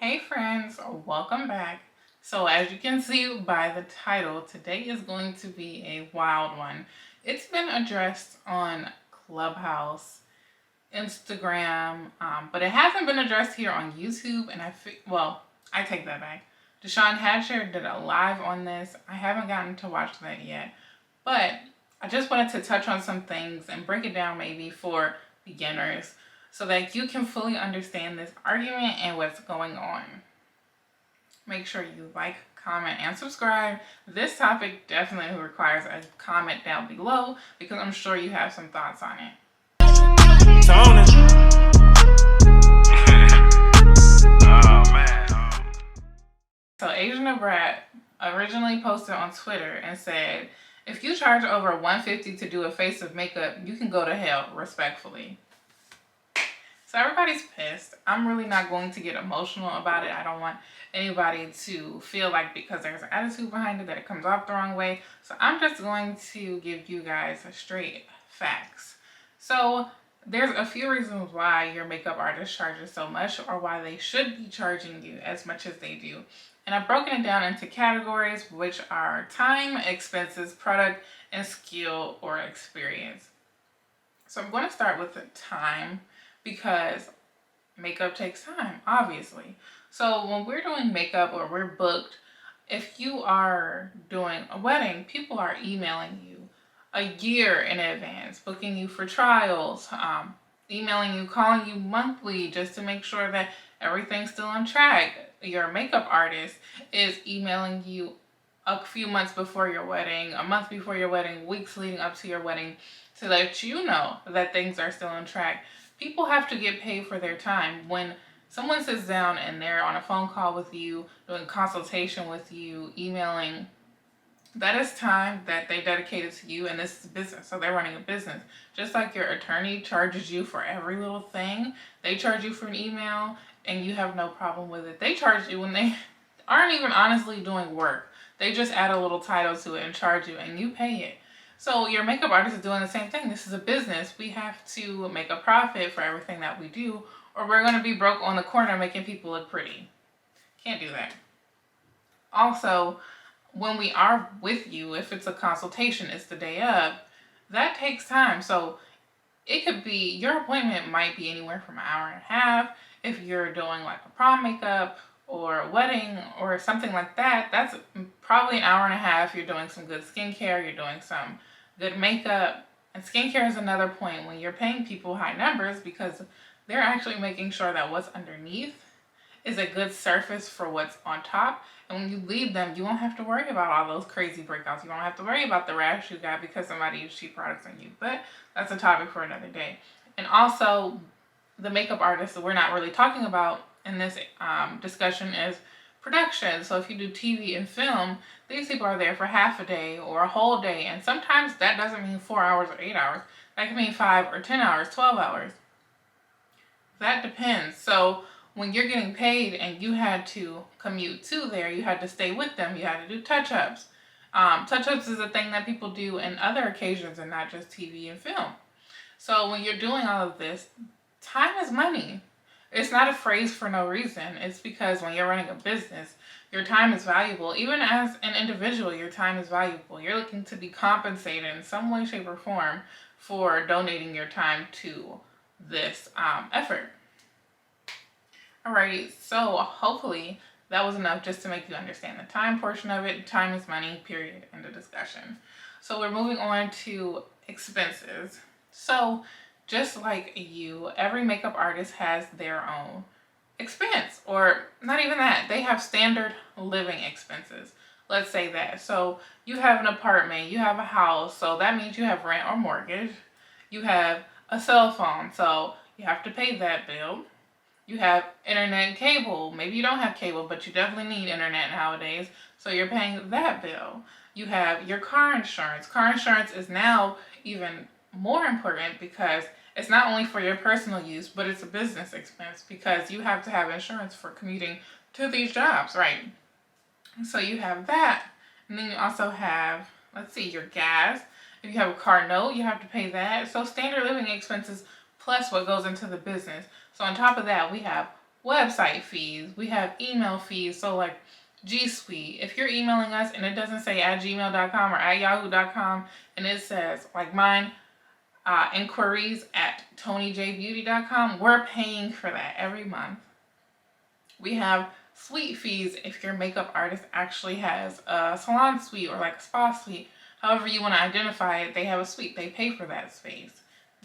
Hey friends, welcome back. So as you can see by the title, today is going to be a wild one. It's been addressed on Clubhouse, Instagram, but it hasn't been addressed here on YouTube. And I take that back. Deshaun Hatcher did a live on this. I haven't gotten to watch that yet, but I just wanted to touch on some things and break it down maybe for beginners so that you can fully understand this argument and what's going on. Make sure you like, comment, and subscribe. This topic definitely requires a comment down below because I'm sure you have some thoughts on it. Tony. Oh man. So Asian Brat originally posted on Twitter and said, if you charge over $150 to do a face of makeup, you can go to hell, respectfully. So everybody's pissed. I'm really not going to get emotional about it. I don't want anybody to feel like because there's an attitude behind it that it comes off the wrong way. So I'm just going to give you guys straight facts. So there's a few reasons why your makeup artist charges so much or why they should be charging you as much as they do. And I've broken it down into categories, which are time, expenses, product, and skill or experience. So I'm going to start with the time, because makeup takes time, obviously. So when we're doing makeup or we're booked, if you are doing a wedding, people are emailing you a year in advance, booking you for trials, emailing you, calling you monthly just to make sure that everything's still on track. Your makeup artist is emailing you a few months before your wedding, a month before your wedding, weeks leading up to your wedding to let you know that things are still on track. People have to get paid for their time. When someone sits down and they're on a phone call with you, doing consultation with you, emailing, that is time that they dedicated to you, and this is business. So they're running a business. Just like your attorney charges you for every little thing, they charge you for an email and you have no problem with it. They charge you when they aren't even honestly doing work. They just add a little title to it and charge you, and you pay it. So your makeup artist is doing the same thing. This is a business. We have to make a profit for everything that we do, or we're going to be broke on the corner making people look pretty. Can't do that. Also, when we are with you, if it's a consultation, it's the day of, that takes time. So it could be, your appointment might be anywhere from an hour and a half. If you're doing like a prom makeup or a wedding or something like that, that's probably an hour and a half. You're doing some good skincare, you're doing some good makeup. And skincare is another point when you're paying people high numbers because they're actually making sure that what's underneath is a good surface for what's on top. And when you leave them, you won't have to worry about all those crazy breakouts. You won't have to worry about the rash you got because somebody used cheap products on you. But that's a topic for another day. And also, the makeup artist that we're not really talking about in this discussion is production. So if you do TV and film, these people are there for half a day or a whole day. And sometimes that doesn't mean 4 hours or 8 hours. That can mean 5 or 10 hours, 12 hours. That depends. So when you're getting paid and you had to commute to there, you had to stay with them, you had to do touch-ups. Touch-ups is a thing that people do in other occasions and not just TV and film. So when you're doing all of this, time is money. It's not a phrase for no reason. It's because when you're running a business, your time is valuable. Even as an individual, your time is valuable. You're looking to be compensated in some way, shape, or form for donating your time to this effort. Alrighty, so hopefully that was enough just to make you understand the time portion of it. Time is money, period, end of discussion. So we're moving on to expenses. So just like you, every makeup artist has their own expense, or not even that. They have standard living expenses. Let's say that. So you have an apartment, you have a house, so that means you have rent or mortgage. You have a cell phone, so you have to pay that bill. You have internet and cable. Maybe you don't have cable, but you definitely need internet nowadays, so you're paying that bill. You have your car insurance. Car insurance is now even more important because it's not only for your personal use, but it's a business expense because you have to have insurance for commuting to these jobs, right? So you have that. And then you also have, let's see, your gas. If you have a car note, you have to pay that. So standard living expenses plus what goes into the business. So on top of that, we have website fees, we have email fees. So like G Suite, if you're emailing us and it doesn't say at gmail.com or at yahoo.com and it says like mine, inquiries at tonyjbeauty.com, we're paying for that every month. We have suite fees if your makeup artist actually has a salon suite or like a spa suite. However you want to identify it, they have a suite. They pay for that space.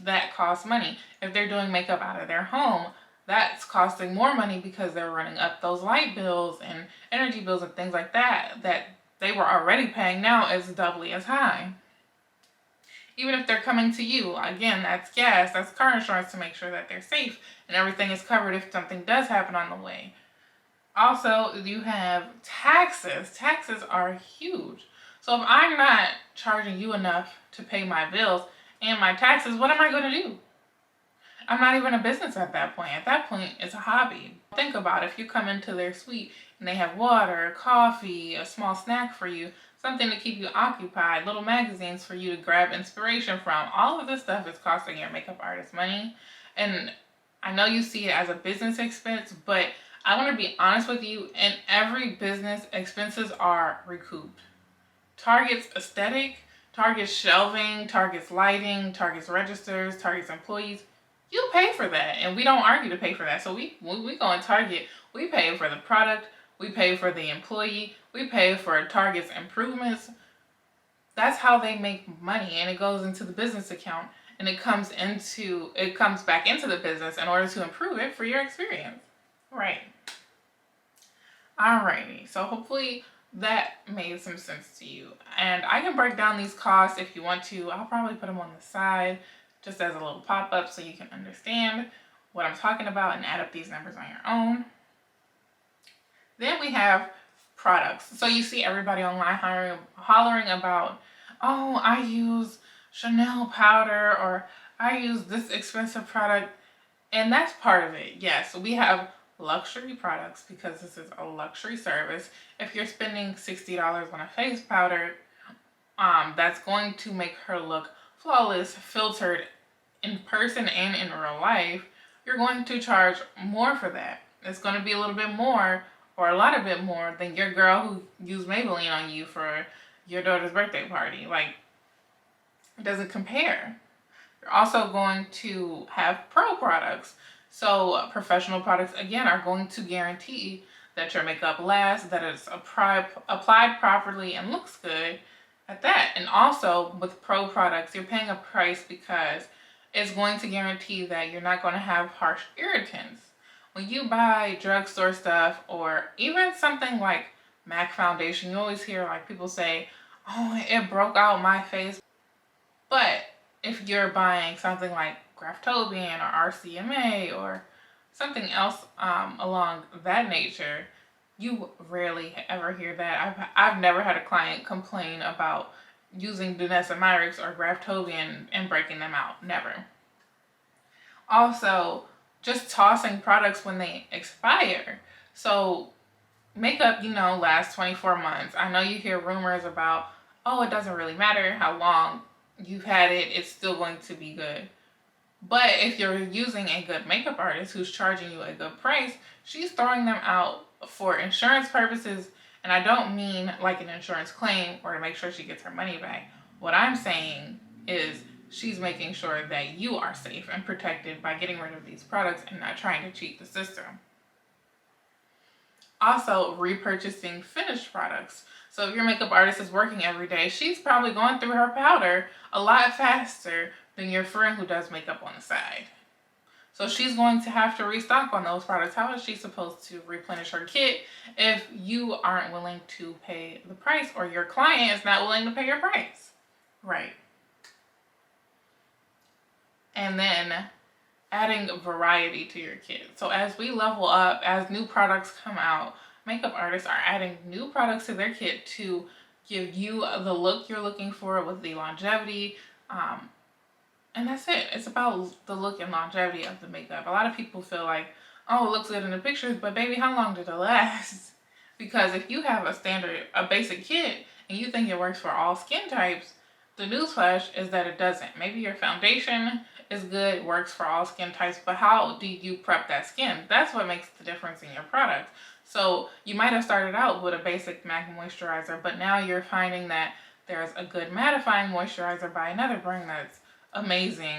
That costs money. If they're doing makeup out of their home, that's costing more money because they're running up those light bills and energy bills and things like that that they were already paying. Now is doubly as high. Even if they're coming to you, again, that's gas, that's car insurance to make sure that they're safe and everything is covered if something does happen on the way. Also, you have taxes. Taxes are huge. So if I'm not charging you enough to pay my bills and my taxes, what am I going to do? I'm not even a business at that point. At that point, it's a hobby. Think about it. If you come into their suite and they have water, coffee, a small snack for you, something to keep you occupied, little magazines for you to grab inspiration from. All of this stuff is costing your makeup artist money. And I know you see it as a business expense, but I want to be honest with you, in every business, expenses are recouped. Target's aesthetic, Target's shelving, Target's lighting, Target's registers, Target's employees, you pay for that, and we don't argue to pay for that. So when we go in Target, we pay for the product, we pay for the employee, we pay for Target's improvements. That's how they make money, and it goes into the business account, and it comes back into the business in order to improve it for your experience. Right. Alrighty, so hopefully that made some sense to you. And I can break down these costs if you want to. I'll probably put them on the side just as a little pop-up so you can understand what I'm talking about and add up these numbers on your own. Then we have products. So you see everybody online hollering about, oh, I use Chanel powder or I use this expensive product. And that's part of it. Yes, we have luxury products because this is a luxury service. If you're spending $60 on a face powder, that's going to make her look flawless, filtered in person and in real life. You're going to charge more for that. It's going to be a little bit more or a lot of bit more than your girl who used Maybelline on you for your daughter's birthday party. Like, it doesn't compare. You're also going to have pro products. So professional products, again, are going to guarantee that your makeup lasts, that it's applied properly and looks good at that. And also with pro products, you're paying a price because it's going to guarantee that you're not going to have harsh irritants. When you buy drugstore stuff or even something like MAC foundation, you always hear like people say, oh, it broke out my face. But if you're buying something like Graftobian or RCMA or something else along that nature, you rarely ever hear that. I've never had a client complain about using Dunesamyrix or Graftobian and breaking them out. Never. Also, just tossing products when they expire. So makeup, lasts 24 months. I know you hear rumors about, oh, it doesn't really matter how long you've had it, it's still going to be good. But if you're using a good makeup artist who's charging you a good price, she's throwing them out for insurance purposes. And I don't mean like an insurance claim or to make sure she gets her money back. What I'm saying is she's making sure that you are safe and protected by getting rid of these products and not trying to cheat the system. Also, repurchasing finished products. So if your makeup artist is working every day, she's probably going through her powder a lot faster than your friend who does makeup on the side. So she's going to have to restock on those products. How is she supposed to replenish her kit if you aren't willing to pay the price or your client is not willing to pay your price? Right. And then adding variety to your kit. So as we level up, as new products come out, makeup artists are adding new products to their kit to give you the look you're looking for with the longevity. And that's it. It's about the look and longevity of the makeup. A lot of people feel like, oh, it looks good in the pictures, but baby, how long did it last? Because if you have a basic kit, and you think it works for all skin types, the newsflash is that it doesn't. Maybe your foundation is good, it works for all skin types, but how do you prep that skin? That's what makes the difference in your product. So you might have started out with a basic MAC moisturizer, but now you're finding that there's a good mattifying moisturizer by another brand that's amazing,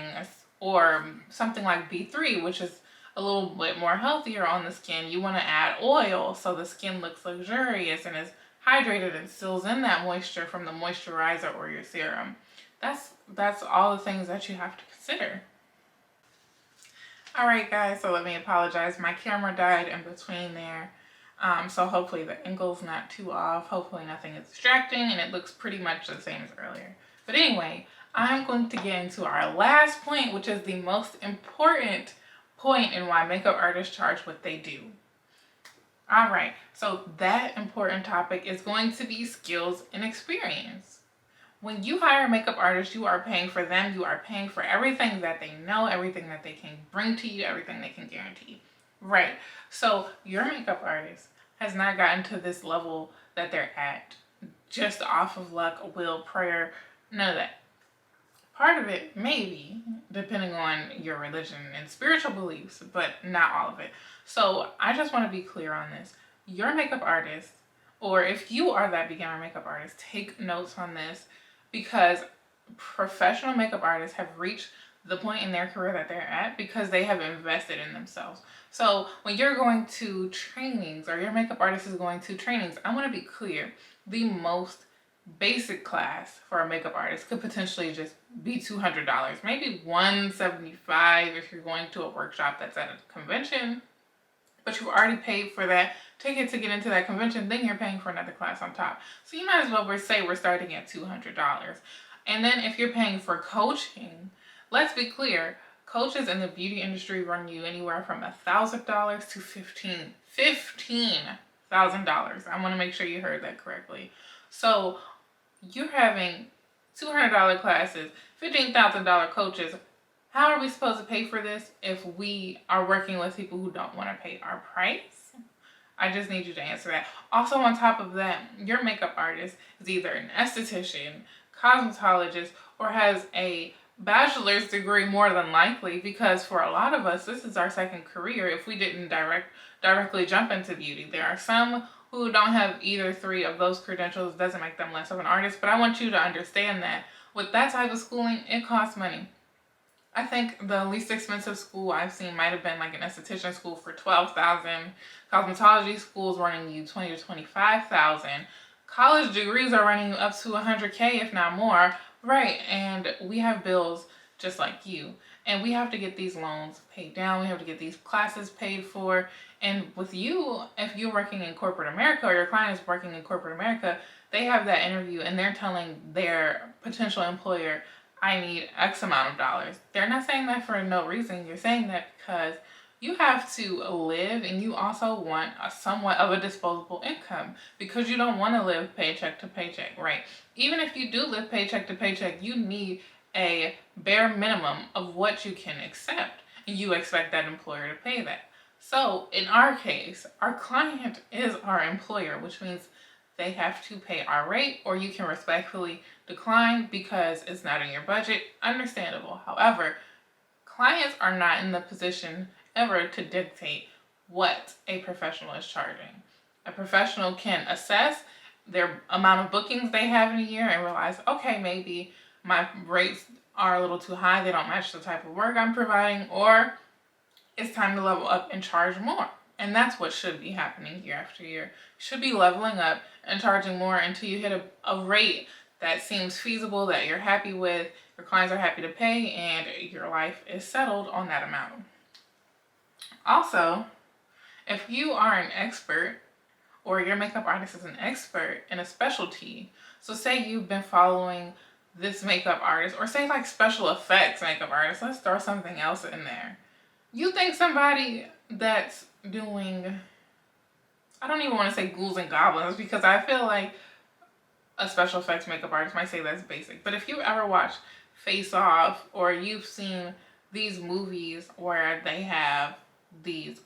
or something like B3, which is a little bit more healthier on the skin. You want to add oil so the skin looks luxurious and is hydrated and seals in that moisture from the moisturizer or your serum. That's all the things that you have to consider. Alright guys, so let me apologize. My camera died in between there. So hopefully the angle's not too off. Hopefully nothing is distracting and it looks pretty much the same as earlier. But anyway, I'm going to get into our last point, which is the most important point in why makeup artists charge what they do. Alright, so that important topic is going to be skills and experience. When you hire a makeup artist, you are paying for them. You are paying for everything that they know, everything that they can bring to you, everything they can guarantee. Right. So your makeup artist has not gotten to this level that they're at just off of luck, will, prayer, none of that. Part of it, maybe, depending on your religion and spiritual beliefs, but not all of it. So I just want to be clear on this. Your makeup artist, or if you are that beginner makeup artist, take notes on this, because professional makeup artists have reached the point in their career that they're at because they have invested in themselves. So when you're going to trainings, or your makeup artist is going to trainings, I want to be clear, the most basic class for a makeup artist could potentially just be $200, maybe $175 if you're going to a workshop that's at a convention, but you've already paid for that ticket to get into that convention, then you're paying for another class on top. So you might as well say we're starting at $200. And then if you're paying for coaching, let's be clear, coaches in the beauty industry run you anywhere from $1,000 to $15,000. I want to make sure you heard that correctly. So you're having $200 classes, $15,000 coaches. How are we supposed to pay for this if we are working with people who don't want to pay our price? I just need you to answer that. Also, on top of that, your makeup artist is either an esthetician, cosmetologist, or has a bachelor's degree more than likely, because for a lot of us, this is our second career if we didn't directly jump into beauty. There are some who don't have either three of those credentials. Doesn't make them less of an artist, but I want you to understand that with that type of schooling, it costs money. I think the least expensive school I've seen might have been like an esthetician school for $12,000. Cosmetology schools running you $20,000 to $25,000. College degrees are running you up to $100K, if not more. Right, and we have bills just like you. And we have to get these loans paid down. We have to get these classes paid for. And with you, if you're working in corporate America, or your client is working in corporate America, they have that interview and they're telling their potential employer, I need X amount of dollars. They're not saying that for no reason. You're saying that because you have to live, and you also want somewhat of a disposable income, because you don't want to live paycheck to paycheck, right? Even if you do live paycheck to paycheck, you need a bare minimum of what you can accept, and you expect that employer to pay that. So in our case, our client is our employer, which means they have to pay our rate, or you can respectfully decline because it's not in your budget. Understandable. However, clients are not in the position ever to dictate what a professional is charging. A professional can assess their amount of bookings they have in a year and realize, okay, maybe my rates are a little too high, they don't match the type of work I'm providing, or it's time to level up and charge more. And that's what should be happening year after year. You should be leveling up and charging more until you hit a rate that seems feasible, that you're happy with, your clients are happy to pay, and your life is settled on that amount. Also, if you are an expert, or your makeup artist is an expert in a specialty, so say you've been following this makeup artist, or say like special effects makeup artist, let's throw something else in there. You think somebody that's doing, I don't even want to say ghouls and goblins, because I feel like a special effects makeup artist might say that's basic. But if you ever watch Face Off, or you've seen these movies where they have these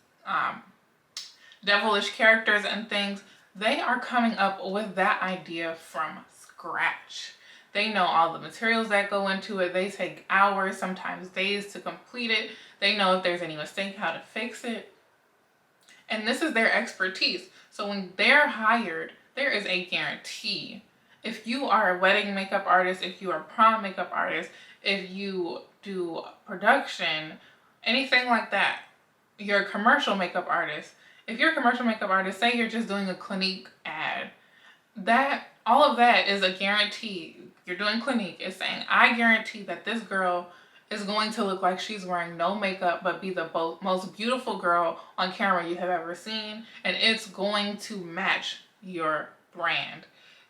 devilish characters and things, they are coming up with that idea from scratch. They know all the materials that go into it. They take hours, sometimes days to complete it. They know if there's any mistake, how to fix it. And this is their expertise. So when they're hired, there is a guarantee. If you are a wedding makeup artist, if you are a prom makeup artist, if you do production, anything like that, you're a commercial makeup artist. If you're a commercial makeup artist, say you're just doing a Clinique ad, that all of that is a guarantee. You're doing Clinique. It's saying, I guarantee that this girl is going to look like she's wearing no makeup but be the most beautiful girl on camera you have ever seen, and it's going to match your brand.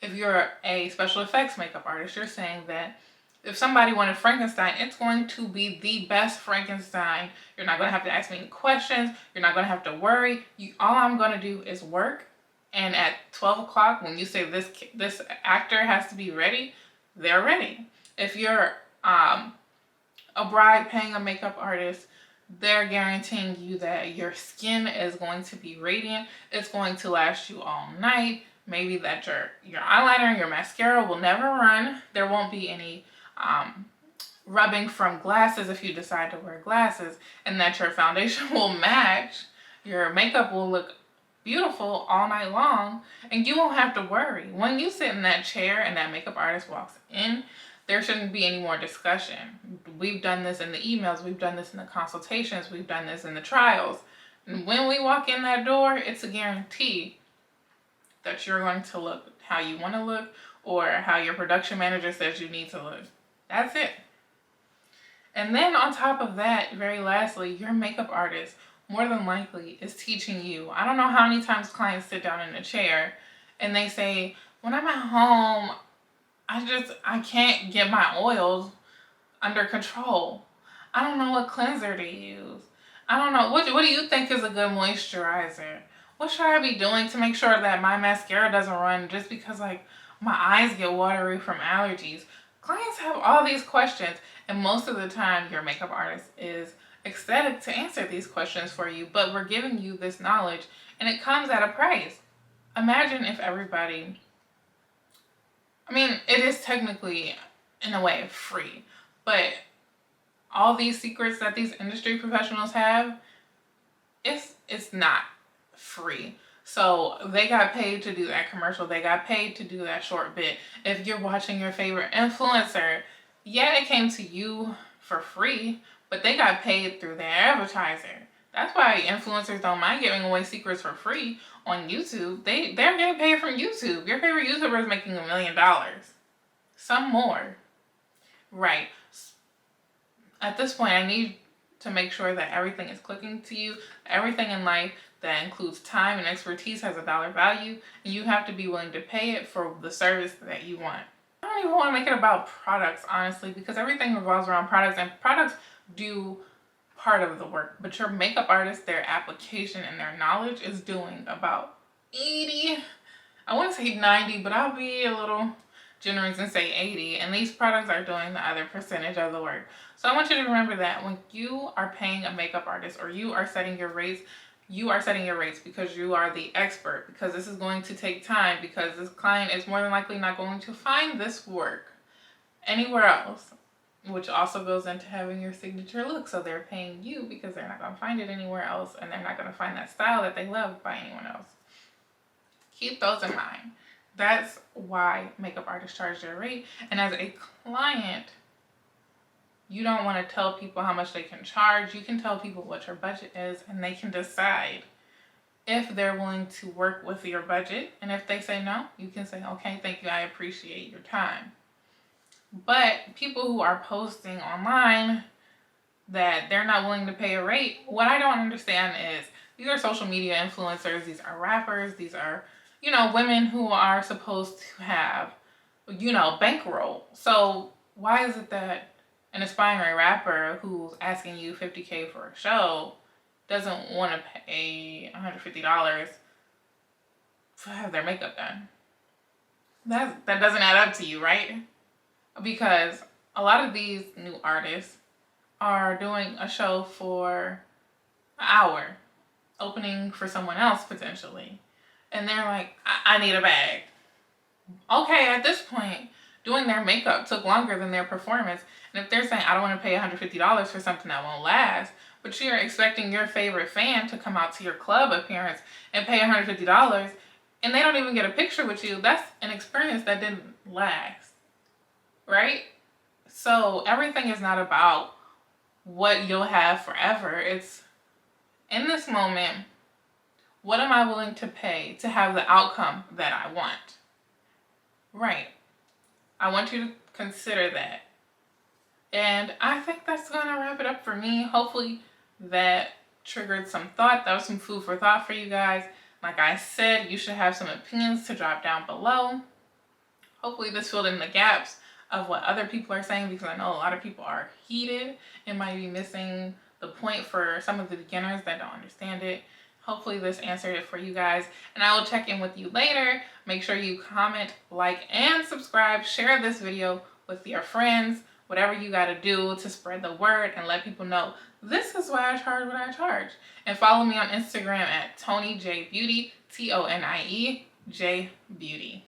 If you're a special effects makeup artist, you're saying that if somebody wanted Frankenstein, it's going to be the best Frankenstein. You're not going to have to ask me any questions. You're not going to have to worry. All I'm going to do is work. And at 12 o'clock, when you say this actor has to be ready, they're ready. If you're a bride paying a makeup artist, they're guaranteeing you that your skin is going to be radiant. It's going to last you all night. Maybe that your eyeliner and your mascara will never run. There won't be any rubbing from glasses if you decide to wear glasses, and that your foundation will match. Your makeup will look beautiful all night long, and you won't have to worry. When you sit in that chair and that makeup artist walks in, there shouldn't be any more discussion. We've done this in the emails, we've done this in the consultations, we've done this in the trials. And when we walk in that door, it's a guarantee that you're going to look how you want to look, or how your production manager says you need to look. That's it. And then on top of that, very lastly, your makeup artist more than likely is teaching you. I don't know how many times clients sit down in a chair and they say, when I'm at home, I can't get my oils under control. I don't know what cleanser to use. I don't know. What do you think is a good moisturizer? What should I be doing to make sure that my mascara doesn't run just because like my eyes get watery from allergies? Clients have all these questions, and most of the time your makeup artist is ecstatic to answer these questions for you, but we're giving you this knowledge and it comes at a price. Imagine if everybody, it is technically in a way free, but all these secrets that these industry professionals have, it's not free. So they got paid to do that commercial. They got paid to do that short bit. If you're watching your favorite influencer, yeah, it came to you for free, but they got paid through their advertiser. That's why influencers don't mind giving away secrets for free on YouTube. They're getting paid from YouTube. Your favorite YouTuber is making $1 million. Some more. Right. At this point, I need to make sure that everything is clicking to you. Everything in life that includes time and expertise has a dollar value, and you have to be willing to pay it for the service that you want. I don't even want to make it about products, honestly, because everything revolves around products, and products do part of the work, but your makeup artist, their application and their knowledge is doing about 80, I want to say 90, but I'll be a little generous and say 80, and these products are doing the other percentage of the work. So I want you to remember that when you are paying a makeup artist or you are setting your rates, you are setting your rates because you are the expert, because this is going to take time, because this client is more than likely not going to find this work anywhere else, which also goes into having your signature look. So they're paying you because they're not going to find it anywhere else, and they're not going to find that style that they love by anyone else. Keep those in mind. That's why makeup artists charge their rate. And as a client, you don't want to tell people how much they can charge. You can tell people what your budget is, and they can decide if they're willing to work with your budget. And if they say no, you can say, okay, thank you, I appreciate your time. But people who are posting online that they're not willing to pay a rate, what I don't understand is these are social media influencers, these are rappers, these are, women who are supposed to have, bankroll. So why is it that an aspiring rapper who's asking you $50K for a show doesn't want to pay $150 to have their makeup done? That doesn't add up to you, right? Because a lot of these new artists are doing a show for an hour, opening for someone else potentially. And they're like, I need a bag. Okay, at this point, doing their makeup took longer than their performance. And if they're saying, I don't want to pay $150 for something that won't last, but you're expecting your favorite fan to come out to your club appearance and pay $150, and they don't even get a picture with you, that's an experience that didn't last, right? So everything is not about what you'll have forever. It's in this moment, what am I willing to pay to have the outcome that I want? Right. I want you to consider that. And I think that's going to wrap it up for me. Hopefully that triggered some thought. That was some food for thought for you guys. Like I said, you should have some opinions to drop down below. Hopefully this filled in the gaps of what other people are saying, because I know a lot of people are heated and might be missing the point for some of the beginners that don't understand it. Hopefully this answered it for you guys, and I will check in with you later. Make sure you comment, like, and subscribe. Share this video with your friends, whatever you got to do to spread the word and let people know this is why I charge what I charge. And follow me on Instagram at TonyJBeauty, TonyJBeauty.